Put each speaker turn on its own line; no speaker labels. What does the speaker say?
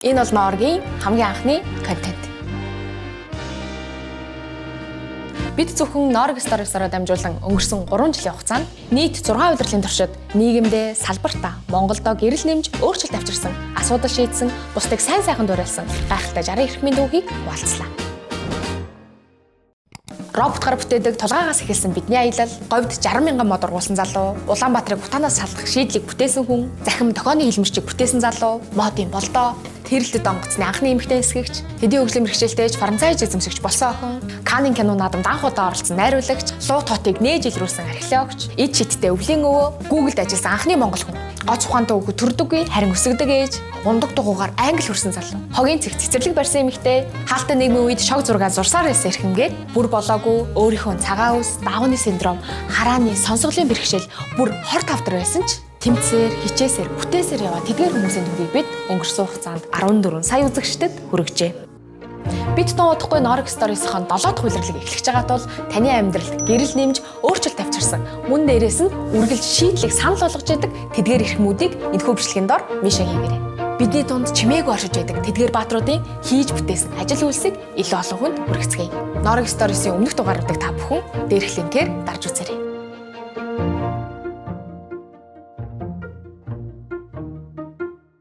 Энэ бол Норгийн хамгийн анхны контент. Бид зөвхөн Norg Stories-оор дамжуулан өнгөрсөн 3 жилийн хугацаанд нийт 6 удирлын туршид нийгэмдээ салбартаа Монголдо гэрэл нэмж өөрчлөлт авчирсан, асуудал шийдсэн, бусдыг сайн сайхан дуурайлсан гайхалтай 60 эрх мэнд түүхийг хуваалцлаа. Роботгаар бүтээдэг тулгаагаас эхэлсэн бидний аялал, говьд 60 мянган мод ургуулсан залуу, Улаанбаатарыг Бутанаас салах шийдлийг бүтээсэн хүн, захим тохооны хэлмэрчийг бүтээсэн залуу, модын болдоо, тэрэлтэд онгоцны анхны эмэгтэй эсгэгч, хэдийн хөгжлийн мэргэжилтэйч франчайз эзэмшигч болсон охин, Каннын кино наадамд анх удаа оролцсон найруулагч, луу тоотыг нээж илрүүлсэн археологч, эд шидтэй өвлийн өвөө, Google-д ажилласан анхны монгол хүн, гоц ухаантай үгүй төрдөггүй харин өсөгдөг ээж, ундаг дугуугаар англи хүрсэн залуу, хогийн цэг цэцэрлэг барьсан эмэгтэй, хаалттай нийгмийн үед шог зураг зурсаар байсан эрхэмгээд бүр болоогүй өөрийнхөө цагаан үс, давны синдром, харааны сонсголын бэрхшээл бүр хор тавдар байсан ч тэмцээр, хичээсээр, бүтээсээр яваа тэдгээр хүмүүсийн түүхийг бид өнгөрсөн хугацаанд 14 сая үзэгчдэд хүргэжээ. Бид тунуудахгүй Norg Stories-ийн 7 дахь улирлыг эхлэж байгаа тул таны амьдралд гэрэл нэмж өөрчлөлт авчирсан. Мөн дээрээс нь үргэлж шийдлийг санал болгож яадаг тэдгээр эрхмүүдийг энэхүү бичлэгийн дор мишаа хийгээрэй. Бидний дунд чимээгүй оршиж байдаг тэдгээр баатруудын хийж бүтээсэн ажил үйлсийг илүү олон хүнд хүргэцгээе. Norg Stories-ийн өмнөх дугааруудыг та бүхэн дээрх линкээр дарж үзээрэй.